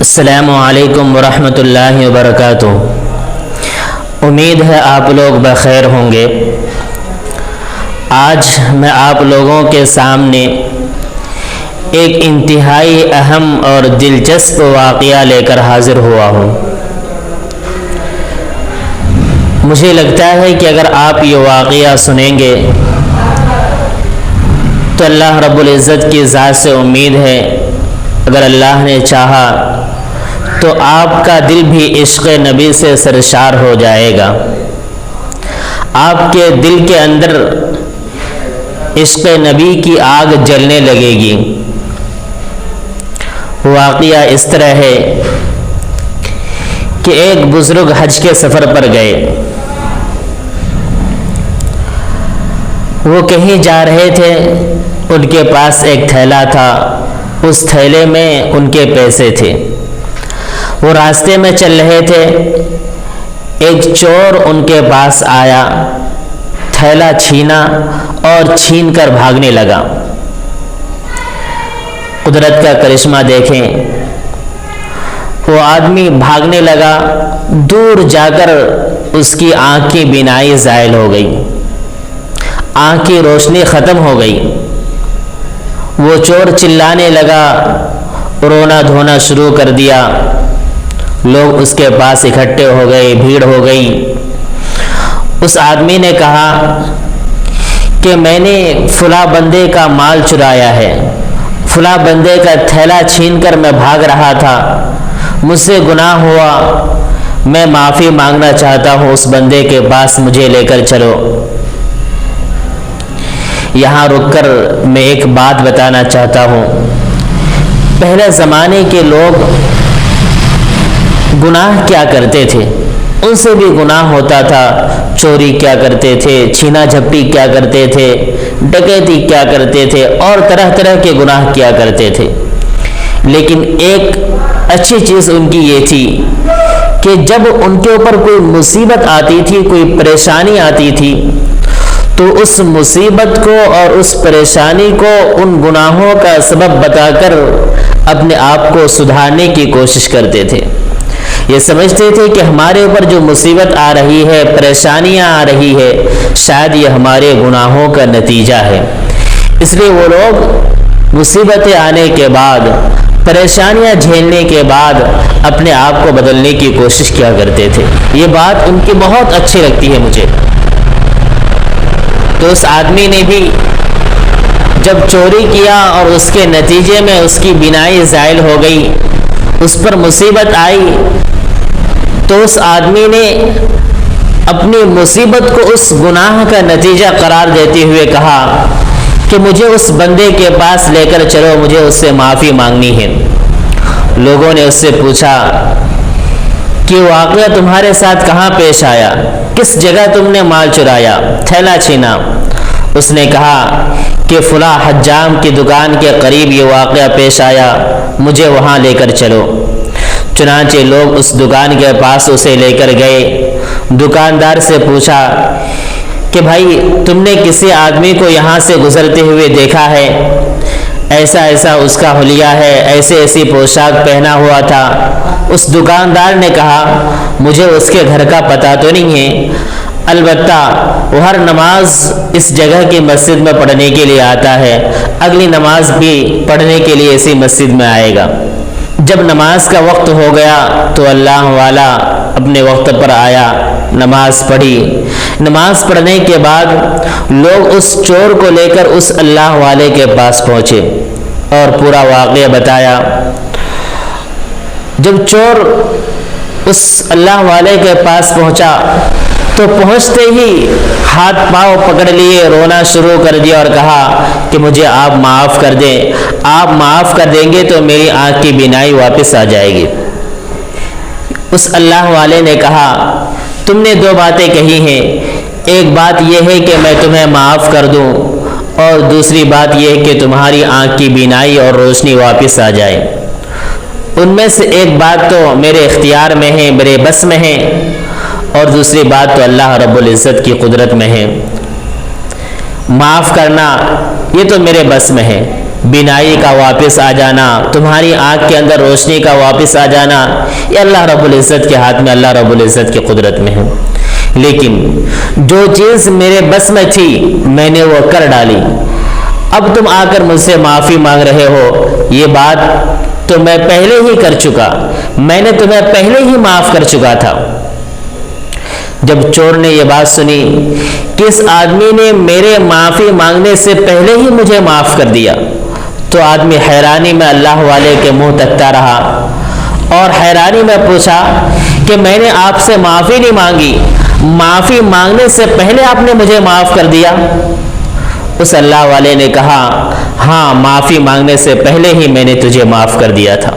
السلام علیکم ورحمۃ اللہ وبرکاتہ۔ امید ہے آپ لوگ بخیر ہوں گے۔ آج میں آپ لوگوں کے سامنے ایک انتہائی اہم اور دلچسپ واقعہ لے کر حاضر ہوا ہوں۔ مجھے لگتا ہے کہ اگر آپ یہ واقعہ سنیں گے تو اللہ رب العزت کی ذات سے امید ہے اگر اللہ نے چاہا تو آپ کا دل بھی عشق نبی سے سرشار ہو جائے گا، آپ کے دل کے اندر عشق نبی کی آگ جلنے لگے گی۔ واقعہ اس طرح ہے کہ ایک بزرگ حج کے سفر پر گئے۔ وہ کہیں جا رہے تھے، ان کے پاس ایک تھیلا تھا، اس تھیلے میں ان کے پیسے تھے۔ وہ راستے میں چل رہے تھے، ایک چور ان کے پاس آیا، تھیلا چھینا اور چھین کر بھاگنے لگا۔ قدرت کا کرشمہ دیکھیں، وہ آدمی بھاگنے لگا، دور جا کر اس کی آنکھ کی بینائی زائل ہو گئی، آنکھ کی روشنی ختم ہو گئی۔ وہ چور چلانے لگا، رونا دھونا شروع کر دیا۔ لوگ اس کے پاس اکٹھے ہو گئے، بھیڑ ہو گئی۔ اس آدمی نے کہا کہ میں نے فلاں بندے کا مال چرایا ہے، فلاں بندے کا تھیلا چھین کر میں بھاگ رہا تھا، مجھ سے گناہ ہوا، میں معافی مانگنا چاہتا ہوں، اس بندے کے پاس مجھے لے کر چلو۔ یہاں رک کر میں ایک بات بتانا چاہتا ہوں۔ پہلے زمانے کے لوگ گناہ کیا کرتے تھے، ان سے بھی گناہ ہوتا تھا، چوری کیا کرتے تھے، چھینا جھپٹی کیا کرتے تھے، ڈکیتی کیا کرتے تھے، اور طرح طرح کے گناہ کیا کرتے تھے۔ لیکن ایک اچھی چیز ان کی یہ تھی کہ جب ان کے اوپر کوئی مصیبت آتی تھی، کوئی پریشانی آتی تھی، تو اس مصیبت کو اور اس پریشانی کو ان گناہوں کا سبب بتا کر اپنے آپ کو سدھارنے کی کوشش کرتے تھے۔ یہ سمجھتے تھے کہ ہمارے اوپر جو مصیبت آ رہی ہے، پریشانیاں آ رہی ہے، شاید یہ ہمارے گناہوں کا نتیجہ ہے۔ اس لیے وہ لوگ مصیبتیں آنے کے بعد، پریشانیاں جھیلنے کے بعد اپنے آپ کو بدلنے کی کوشش کیا کرتے تھے۔ یہ بات ان کی بہت اچھی لگتی ہے مجھے۔ تو اس آدمی نے بھی جب چوری کیا اور اس کے نتیجے میں اس کی بینائی زائل ہو گئی، اس پر مصیبت آئی، تو اس آدمی نے اپنی مصیبت کو اس گناہ کا نتیجہ قرار دیتے ہوئے کہا کہ مجھے اس بندے کے پاس لے کر چلو، مجھے اس سے معافی مانگنی ہے۔ لوگوں نے اس سے پوچھا کہ واقعہ تمہارے ساتھ کہاں پیش آیا، کس جگہ تم نے مال چرایا، تھیلا چھینا؟ اس نے کہا کہ فلاں حجام کی دکان کے قریب یہ واقعہ پیش آیا، مجھے وہاں لے کر چلو۔ چنانچہ لوگ اس دکان کے پاس اسے لے کر گئے۔ دکاندار سے پوچھا کہ بھائی تم نے کسی آدمی کو یہاں سے گزرتے ہوئے دیکھا ہے؟ ایسا ایسا اس کا حلیہ ہے، ایسے ایسی پوشاک پہنا ہوا تھا۔ اس دکاندار نے کہا مجھے اس کے گھر کا پتہ تو نہیں ہے، البتہ وہ ہر نماز اس جگہ کی مسجد میں پڑھنے کے لیے آتا ہے، اگلی نماز بھی پڑھنے کے لیے اسی مسجد میں آئے گا۔ جب نماز کا وقت ہو گیا تو اللہ والا اپنے وقت پر آیا، نماز پڑھی۔ نماز پڑھنے کے بعد لوگ اس چور کو لے کر اس اللہ والے کے پاس پہنچے اور پورا واقعہ بتایا۔ جب چور اس اللہ والے کے پاس پہنچا تو پہنچتے ہی ہاتھ پاؤں پکڑ لیے، رونا شروع کر دیا اور کہا کہ مجھے آپ معاف کر دیں، آپ معاف کر دیں گے تو میری آنکھ کی بینائی واپس آ جائے گی۔ اس اللہ والے نے کہا تم نے دو باتیں کہی ہیں، ایک بات یہ ہے کہ میں تمہیں معاف کر دوں، اور دوسری بات یہ ہے کہ تمہاری آنکھ کی بینائی اور روشنی واپس آ جائے۔ ان میں سے ایک بات تو میرے اختیار میں ہے، میرے بس میں ہے، اور دوسری بات تو اللہ رب العزت کی قدرت میں ہے۔ معاف کرنا یہ تو میرے بس میں ہے، بینائی کا واپس آ جانا، تمہاری آنکھ کے اندر روشنی کا واپس آ جانا، یہ اللہ رب العزت کے ہاتھ میں، اللہ رب العزت کی قدرت میں ہے۔ لیکن جو چیز میرے بس میں تھی میں نے وہ کر ڈالی، اب تم آ کر مجھ سے معافی مانگ رہے ہو، یہ بات تو میں پہلے ہی کر چکا، میں نے تمہیں پہلے ہی معاف کر چکا تھا۔ جب چور نے یہ بات سنی کہ اس آدمی نے میرے معافی مانگنے سے پہلے ہی مجھے معاف کر دیا، تو آدمی حیرانی میں اللہ والے کے منہ تکتا رہا اور حیرانی میں پوچھا کہ میں نے آپ سے معافی نہیں مانگی، معافی مانگنے سے پہلے آپ نے مجھے معاف کر دیا؟ اس اللہ والے نے کہا ہاں، معافی مانگنے سے پہلے ہی میں نے تجھے معاف کر دیا تھا۔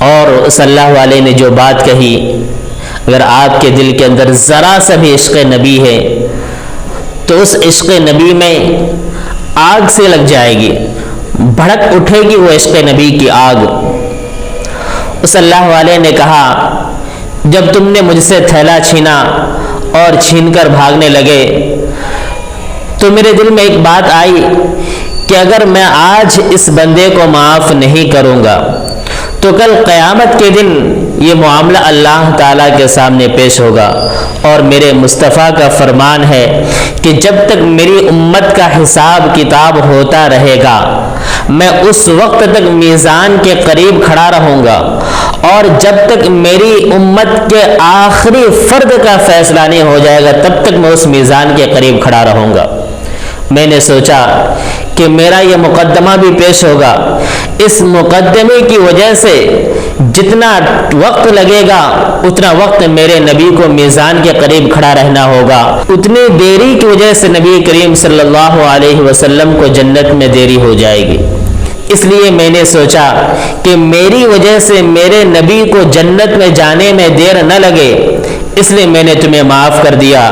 اور اس اللہ والے نے جو بات کہی، اگر آپ کے دل کے اندر ذرا سا بھی عشق نبی ہے تو اس عشق نبی میں آگ سے لگ جائے گی، بھڑک اٹھے گی وہ عشق نبی کی آگ۔ اس اللہ والے نے کہا جب تم نے مجھ سے تھیلا چھینا اور چھین کر بھاگنے لگے تو میرے دل میں ایک بات آئی کہ اگر میں آج اس بندے کو معاف نہیں کروں گا تو کل قیامت کے دن یہ معاملہ اللہ تعالیٰ کے سامنے پیش ہوگا، اور میرے مصطفیٰ کا فرمان ہے کہ جب تک میری امت کا حساب کتاب ہوتا رہے گا میں اس وقت تک میزان کے قریب کھڑا رہوں گا، اور جب تک میری امت کے آخری فرد کا فیصلہ نہیں ہو جائے گا تب تک میں اس میزان کے قریب کھڑا رہوں گا۔ میں نے سوچا کہ میرا یہ مقدمہ بھی پیش ہوگا، اس مقدمے کی وجہ سے جتنا وقت لگے گا اتنا وقت میرے نبی کو میزان کے قریب کھڑا رہنا ہوگا، اتنی دیری کی وجہ سے نبی کریم صلی اللہ علیہ وسلم کو جنت میں دیری ہو جائے گی۔ اس لیے میں نے سوچا کہ میری وجہ سے میرے نبی کو جنت میں جانے میں دیر نہ لگے، اس لیے میں نے تمہیں معاف کر دیا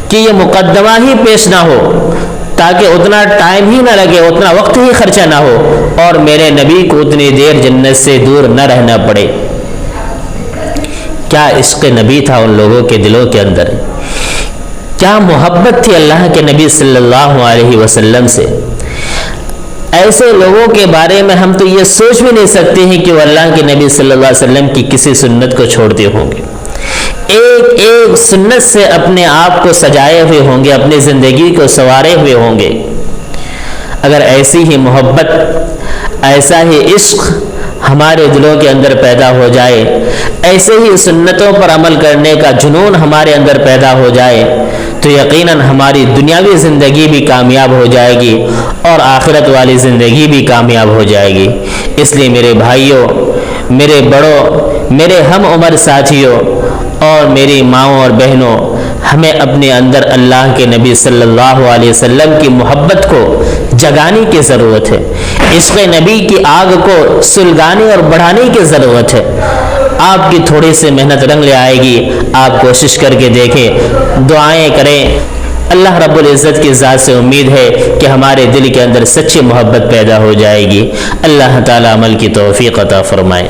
کہ یہ مقدمہ ہی پیش نہ ہو، تاکہ اتنا ٹائم ہی نہ لگے، اتنا وقت ہی خرچہ نہ ہو، اور میرے نبی کو اتنی دیر جنت سے دور نہ رہنا پڑے۔ کیا عشق نبی تھا ان لوگوں کے دلوں کے اندر، کیا محبت تھی اللہ کے نبی صلی اللہ علیہ وسلم سے۔ ایسے لوگوں کے بارے میں ہم تو یہ سوچ بھی نہیں سکتے ہیں کہ وہ اللہ کے نبی صلی اللہ علیہ وسلم کی کسی سنت کو چھوڑتے ہوں گے، ایک ایک سنت سے اپنے آپ کو سجائے ہوئے ہوں گے، اپنی زندگی کو سنوارے ہوئے ہوں گے۔ اگر ایسی ہی محبت، ایسا ہی عشق ہمارے دلوں کے اندر پیدا ہو جائے، ایسے ہی سنتوں پر عمل کرنے کا جنون ہمارے اندر پیدا ہو جائے تو یقیناً ہماری دنیاوی زندگی بھی کامیاب ہو جائے گی اور آخرت والی زندگی بھی کامیاب ہو جائے گی۔ اس لیے میرے بھائیوں، میرے بڑوں، میرے ہم عمر ساتھیوں اور میری ماؤں اور بہنوں، ہمیں اپنے اندر اللہ کے نبی صلی اللہ علیہ وسلم کی محبت کو جگانے کی ضرورت ہے، عشق نبی کی آگ کو سلگانے اور بڑھانے کی ضرورت ہے۔ آپ کی تھوڑی سی محنت رنگ لے آئے گی، آپ کوشش کر کے دیکھیں، دعائیں کریں۔ اللہ رب العزت کی ذات سے امید ہے کہ ہمارے دل کے اندر سچی محبت پیدا ہو جائے گی۔ اللہ تعالیٰ عمل کی توفیق عطا فرمائے۔